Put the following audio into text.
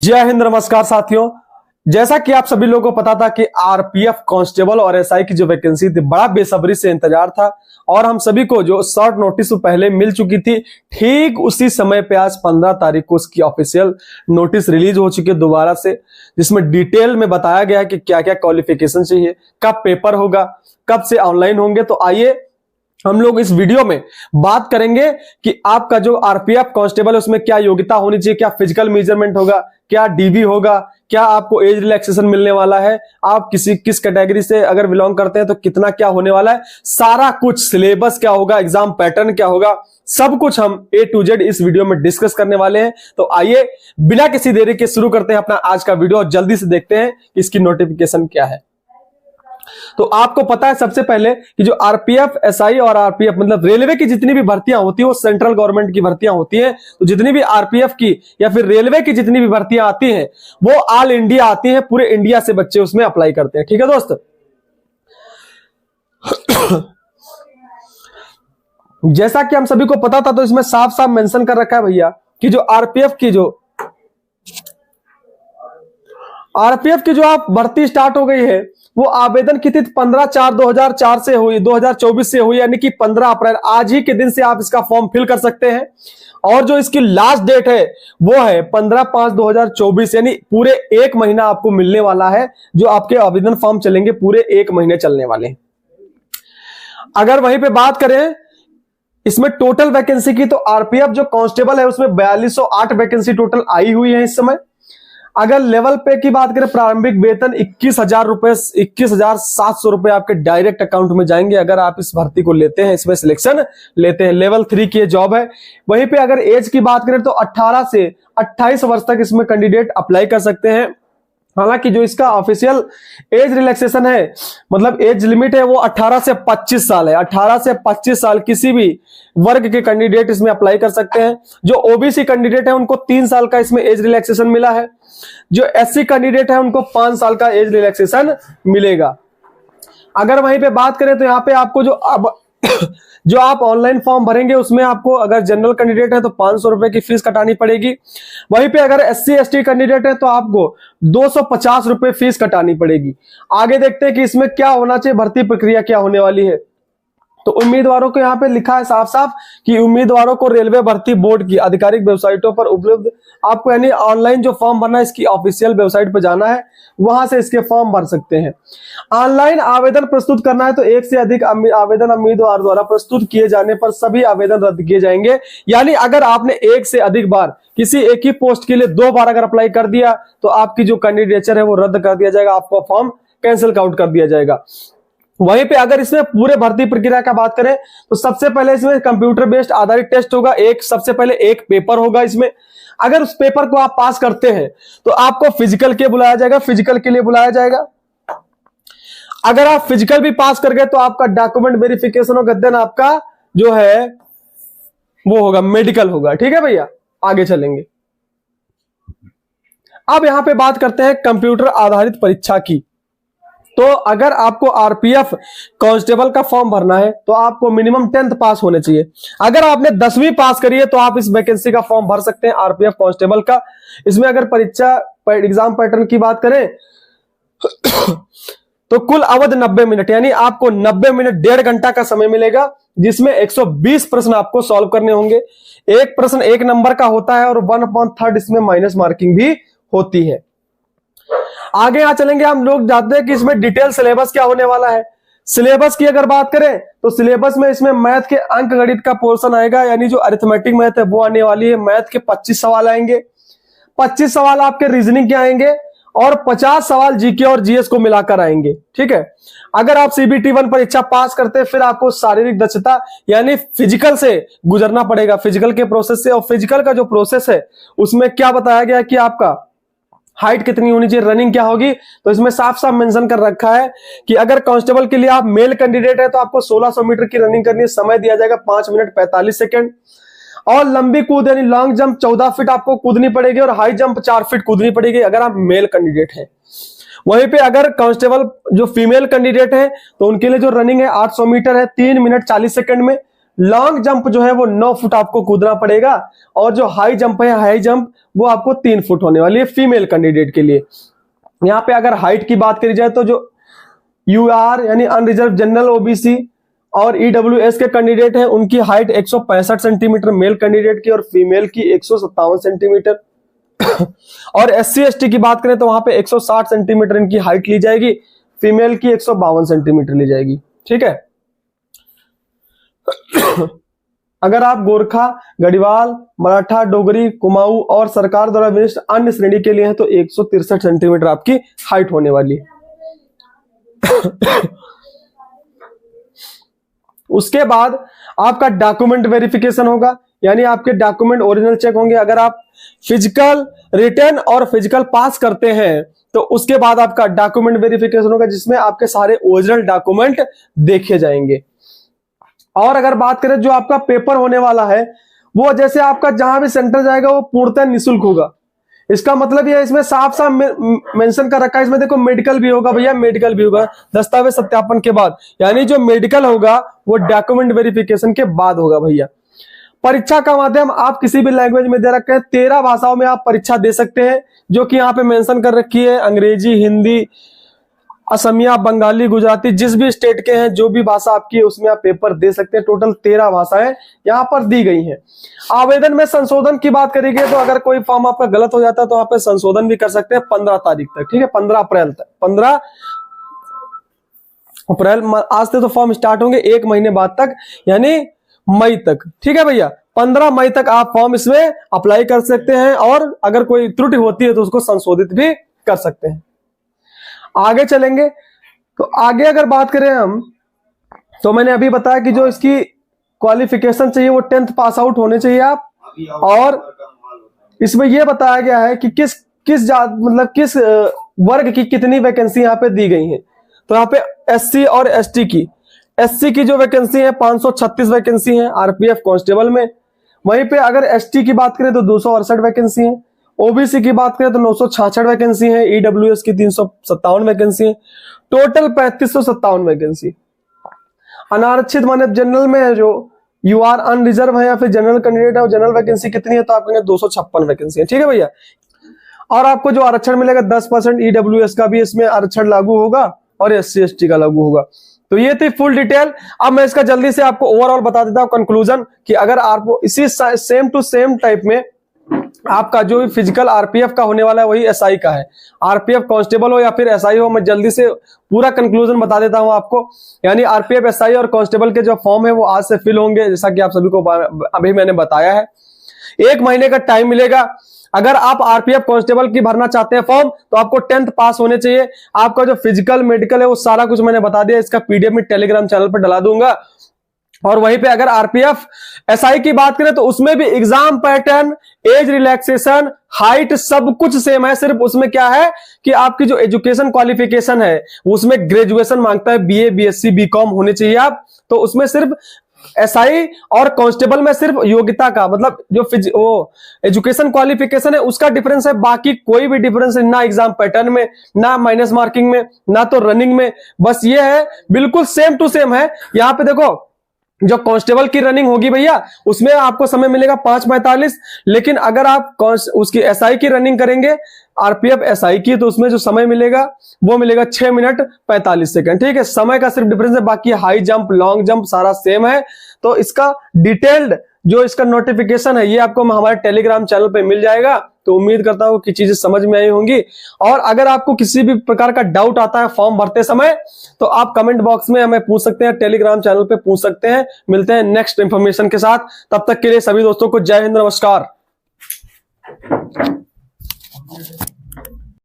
जय हिंद, नमस्कार साथियों। जैसा कि आप सभी लोगों को पता था कि आरपीएफ कांस्टेबल और एसआई की जो वैकेंसी थी, बड़ा बेसब्री से इंतजार था और हम सभी को जो शॉर्ट नोटिस पहले मिल चुकी थी, ठीक उसी समय पे आज 15 तारीख को उसकी ऑफिशियल नोटिस रिलीज हो चुकी है दोबारा से, जिसमें डिटेल में बताया गया है कि क्या क्या क्वालिफिकेशन चाहिए, कब पेपर होगा, कब से ऑनलाइन होंगे। तो आइए हम लोग इस वीडियो में बात करेंगे कि आपका जो आरपीएफ कांस्टेबल है उसमें क्या योग्यता होनी चाहिए, क्या फिजिकल मेजरमेंट होगा, क्या डीबी होगा, क्या आपको एज रिलैक्सेशन मिलने वाला है, आप किस कैटेगरी से अगर बिलोंग करते हैं तो कितना क्या होने वाला है, सारा कुछ, सिलेबस क्या होगा, एग्जाम पैटर्न क्या होगा, सब कुछ हम A to Z इस वीडियो में डिस्कस करने वाले हैं। तो आइए बिना किसी देरी के शुरू करते हैं अपना आज का वीडियो और जल्दी से देखते हैं कि इसकी नोटिफिकेशन क्या है। तो आपको पता है सबसे पहले कि जो आरपीएफ, एसआई और आरपीएफ मतलब रेलवे की जितनी भी भर्तियां होती है वो सेंट्रल गवर्नमेंट की भर्तियां होती हैं। तो जितनी भी आरपीएफ की या फिर रेलवे की जितनी भी भर्तियां आती हैं वो ऑल इंडिया आती हैं, पूरे इंडिया से बच्चे उसमें अप्लाई करते हैं। ठीक है दोस्त, जैसा कि हम सभी को पता था तो इसमें साफ साफ मेंशन कर रखा है भैया कि जो आरपीएफ की जो आप भर्ती स्टार्ट हो गई है वो आवेदन की तिथि 15/4/2004 से हुई, 2024 से हुई, यानी कि 15 अप्रैल, आज ही के दिन से आप इसका फॉर्म फिल कर सकते हैं। और जो इसकी लास्ट डेट है वो है 15/5/2024, यानी पूरे एक महीना आपको मिलने वाला है। जो आपके आवेदन फॉर्म चलेंगे पूरे एक महीने चलने वाले हैं। अगर वहीं पे बात करें इसमें टोटल वैकेंसी की, तो आरपीएफ जो कांस्टेबल है उसमें 4208 वैकेंसी टोटल आई हुई है इस समय। अगर लेवल पे की बात करें, प्रारंभिक वेतन 21,000 रुपए, 21,700 रुपए आपके डायरेक्ट अकाउंट में जाएंगे अगर आप इस भर्ती को लेते हैं, इसमें सिलेक्शन लेते हैं। लेवल 3 की जॉब है। वहीं पे अगर एज की बात करें तो 18 से 28 वर्ष तक इसमें कैंडिडेट अप्लाई कर सकते हैं। हालांकि जो इसका ऑफिशियल एज रिलैक्सेशन है, मतलब एज लिमिट है, वो 18 से 25 साल है। 18 से 25 साल किसी भी वर्ग के कैंडिडेट इसमें अप्लाई कर सकते हैं। जो ओबीसी कैंडिडेट है उनको 3 साल का इसमें एज रिलैक्सेशन मिला है। जो एससी कैंडिडेट है उनको 5 साल का एज रिलैक्सेशन मिलेगा। अगर वहीं पे बात करें तो यहाँ पे आपको जो आप ऑनलाइन फॉर्म भरेंगे उसमें आपको, अगर जनरल कैंडिडेट है तो 500 रुपए की फीस कटानी पड़ेगी। वहीं पे अगर एससी एसटी कैंडिडेट है तो आपको 250 रुपए फीस कटानी पड़ेगी। आगे देखते हैं कि इसमें क्या होना चाहिए, भर्ती प्रक्रिया क्या होने वाली है। तो उम्मीदवारों को यहाँ पे लिखा है साफ साफ कि उम्मीदवारों को रेलवे भर्ती बोर्ड की आधिकारिक वेबसाइटों पर उपलब्ध, आपको यानी ऑनलाइन जो फॉर्म भरना है इसकी ऑफिशियल वेबसाइट पर जाना है, वहां से इसके फॉर्म भर सकते हैं। ऑनलाइन आवेदन प्रस्तुत करना है तो एक से अधिक आवेदन उम्मीदवार द्वारा प्रस्तुत किए जाने पर सभी आवेदन रद्द किए जाएंगे। यानी अगर आपने एक से अधिक बार किसी एक ही पोस्ट के लिए 2 बार अगर अप्लाई कर दिया तो आपकी जो कैंडिडेचर है वो रद्द कर दिया जाएगा, आपका फॉर्म कैंसिल आउट कर दिया जाएगा। वहीं पे अगर इसमें पूरे भर्ती प्रक्रिया का बात करें तो सबसे पहले इसमें कंप्यूटर बेस्ड आधारित टेस्ट होगा। सबसे पहले एक पेपर होगा इसमें। अगर उस पेपर को आप पास करते हैं तो आपको फिजिकल के लिए बुलाया जाएगा। अगर आप फिजिकल भी पास कर गए तो आपका डॉक्यूमेंट वेरिफिकेशन होगा, देन आपका जो है वो होगा मेडिकल होगा। ठीक है भैया, आगे चलेंगे। अब यहां पे बात करते हैं कंप्यूटर आधारित परीक्षा की। तो अगर आपको आरपीएफ कांस्टेबल का फॉर्म भरना है तो आपको मिनिमम 10th पास होने चाहिए। अगर आपने 10वीं पास करी है तो आप इस वैकेंसी का फॉर्म भर सकते हैं आरपीएफ कांस्टेबल का। इसमें अगर परीक्षा एग्जाम पैटर्न की बात करें तो कुल अवधि 90 मिनट, यानी आपको 90 मिनट 1.5 घंटा का समय मिलेगा, जिसमें 120 प्रश्न आपको सॉल्व करने होंगे। एक प्रश्न 1 नंबर का होता है और 1/3 इसमें माइनस मार्किंग भी होती है। आगे यहां चलेंगे, हम लोग जानते हैं कि इसमें डिटेल सिलेबस क्या होने वाला है। सिलेबस की अगर बात करें तो सिलेबस में इसमें मैथ के अंक गणित का पोर्शन आएगा, यानी जो अरिथमेटिक मैथ है वो आने वाली है। मैथ के 25 सवाल आएंगे, 25 सवाल आपके रीजनिंग के आएंगे और 50 सवाल जीके और जीएस को मिलाकर आएंगे। ठीक है, अगर आप सीबीटी 1 परीक्षा पास करते हैं फिर आपको शारीरिक दक्षता यानी फिजिकल से गुजरना पड़ेगा, फिजिकल के प्रोसेस से। और फिजिकल का जो प्रोसेस है उसमें क्या बताया गया कि आपका हाइट कितनी होनी चाहिए, रनिंग क्या होगी। तो इसमें साफ साफ मेंशन कर रखा है कि अगर कांस्टेबल के लिए आप मेल कैंडिडेट है तो आपको 1600 मीटर की रनिंग करनी है, समय दिया जाएगा 5 मिनट 45 सेकंड। और लंबी कूद यानी लॉन्ग जंप 14 फीट आपको कूदनी पड़ेगी और हाई जंप 4 फीट कूदनी पड़ेगी अगर आप मेल कैंडिडेट हैं। वहीं पे अगर कांस्टेबल जो फीमेल कैंडिडेट है तो उनके लिए जो रनिंग है 800 मीटर है 3 मिनट 40 सेकंड में। लॉन्ग जंप जो है वो 9 फुट आपको कूदना पड़ेगा, और जो हाई जंप है, हाई जंप वो आपको 3 फुट होने वाली है फीमेल कैंडिडेट के लिए। यहाँ पे अगर हाइट की बात करी जाए तो जो यूआर यानी अनरिजर्व जनरल ओबीसी और ईडब्ल्यूएस के कैंडिडेट हैं उनकी हाइट 165 सेंटीमीटर मेल कैंडिडेट की, और फीमेल की 157 सेंटीमीटर। और एससी एसटी की बात करें तो वहां पे 160 सेंटीमीटर इनकी हाइट ली जाएगी, फीमेल की 152 सेंटीमीटर ली जाएगी। ठीक है। अगर आप गोरखा, गढ़वाल, मराठा, डोगरी, कुमाऊं और सरकार द्वारा विशिष्ट अन्य श्रेणी के लिए हैं तो 163 सेंटीमीटर आपकी हाइट होने वाली है। उसके बाद आपका डॉक्यूमेंट वेरिफिकेशन होगा, यानी आपके डॉक्यूमेंट ओरिजिनल चेक होंगे। अगर आप फिजिकल, रिटन और फिजिकल पास करते हैं तो उसके बाद आपका डॉक्यूमेंट वेरिफिकेशन होगा, जिसमें आपके सारे ओरिजिनल डॉक्यूमेंट देखे जाएंगे। और अगर बात करें जो आपका पेपर होने वाला है, वो जैसे आपका जहां भी सेंटर जाएगा वो पूर्णतः निःशुल्क होगा। इसका मतलब ये इसमें साफ साफ मेंशन कर रखा है, इसमें देखो मेडिकल भी होगा भैया, मेडिकल भी होगा दस्तावेज सत्यापन के बाद, यानी जो मेडिकल होगा वो डॉक्यूमेंट वेरिफिकेशन के बाद होगा भैया। परीक्षा का माध्यम आप किसी भी लैंग्वेज में दे रखे हैं, 13 भाषाओं में आप परीक्षा दे सकते हैं, जो कि यहाँ पे मेंशन कर रखी है। अंग्रेजी, हिंदी, असमिया, बंगाली, गुजराती, जिस भी स्टेट के हैं जो भी भाषा आपकी है उसमें आप पेपर दे सकते हैं। टोटल 13 भाषाएं यहाँ पर दी गई हैं। आवेदन में संशोधन की बात करेंगे तो अगर कोई फॉर्म आपका गलत हो जाता है तो वहां पे संशोधन भी कर सकते हैं 15 तारीख तक। ठीक है, 15 अप्रैल तक, 15 अप्रैल आज से तो फॉर्म स्टार्ट होंगे, 1 महीने बाद तक यानी मई तक। ठीक है भैया, 15 मई तक आप फॉर्म इसमें अप्लाई कर सकते हैं, और अगर कोई त्रुटि होती है तो उसको संशोधित भी कर सकते हैं। आगे चलेंगे तो आगे अगर बात करें हम, तो मैंने अभी बताया कि जो इसकी क्वालिफिकेशन चाहिए वो 10th पास आउट होने चाहिए आप, और इसमें यह बताया गया है कि किस किस वर्ग की कितनी वैकेंसी यहाँ पे दी गई है। तो यहाँ पे एससी और एससी की जो वैकेंसी है 536 वैकेंसी है आरपीएफ कांस्टेबल में। वहीं पे अगर एसटी की बात करें तो 268 वैकेंसी है, ओबीसी की बात करें तो 966 वैकेंसी है, ईडब्ल्यूएस की 357 वैकेंसी है, टोटल 3557 वैकेंसी। अनारक्षित माने जनरल में है, जो यूआर अनरिजर्व है या फिर जनरल कैंडिडेट है, जनरल वैकेंसी कितनी है तो आप कहेंगे 256 वैकेंसी है। ठीक है भैया, और आपको जो आरक्षण मिलेगा 10% ईडब्ल्यूएस का भी इसमें आरक्षण लागू होगा और एससी एसटी का लागू होगा। तो ये थी फुल डिटेल। अब मैं इसका जल्दी से आपको ओवरऑल बता देता हूं कंक्लूजन, कि अगर आपको इसी सेम टू सेम टाइप में आपका जो फिजिकल आरपीएफ का होने वाला है वही एसआई का है, आरपीएफ कांस्टेबल हो या फिर एसआई हो, मैं जल्दी से पूरा कंक्लूजन बता देता हूं आपको। यानी आरपीएफ, एसआई और कांस्टेबल के जो फॉर्म है वो आज से फिल होंगे, जैसा कि आप सभी को अभी मैंने बताया है। 1 महीने का टाइम मिलेगा। अगर आप आरपीएफ कांस्टेबल की भरना चाहते हैं फॉर्म तो आपको 10th पास होने चाहिए। आपका जो फिजिकल, मेडिकल है वो सारा कुछ मैंने बता दिया, इसका पीडीएफ में टेलीग्राम चैनल पर डला दूंगा। और वहीं पे अगर आरपीएफ एसआई की बात करें तो उसमें भी exam pattern, age relaxation, height सब कुछ सेम है। सिर्फ उसमें क्या है कि आपकी जो एजुकेशन क्वालिफिकेशन है उसमें ग्रेजुएशन मांगता है, बीए, बीएससी, बीकॉम होने चाहिए आप। तो उसमें सिर्फ एसआई और कांस्टेबल में सिर्फ योग्यता का मतलब जो वो एजुकेशन क्वालिफिकेशन है उसका डिफरेंस है, बाकी कोई भी डिफरेंस है ना एग्जाम पैटर्न में, ना माइनस मार्किंग में, ना तो रनिंग में। बस ये है, बिल्कुल सेम टू सेम है। यहां पे देखो जो कांस्टेबल की रनिंग होगी भैया उसमें आपको समय मिलेगा 5:45, लेकिन अगर आप उसकी एसआई की रनिंग करेंगे, आरपीएफ एसआई की, तो उसमें जो समय मिलेगा वो मिलेगा 6 मिनट 45 सेकंड। ठीक है, समय का सिर्फ डिफरेंस है, बाकी हाई जंप, लॉन्ग जंप सारा सेम है। तो इसका डिटेल्ड जो इसका नोटिफिकेशन है ये आपको हमारे टेलीग्राम चैनल पे मिल जाएगा। तो उम्मीद करता हूं कि चीजें समझ में आई होंगी। और अगर आपको किसी भी प्रकार का डाउट आता है फॉर्म भरते समय तो आप कमेंट बॉक्स में हमें पूछ सकते हैं, टेलीग्राम चैनल पे पूछ सकते हैं। मिलते हैं नेक्स्ट इंफॉर्मेशन के साथ, तब तक के लिए सभी दोस्तों को जय हिंद, नमस्कार।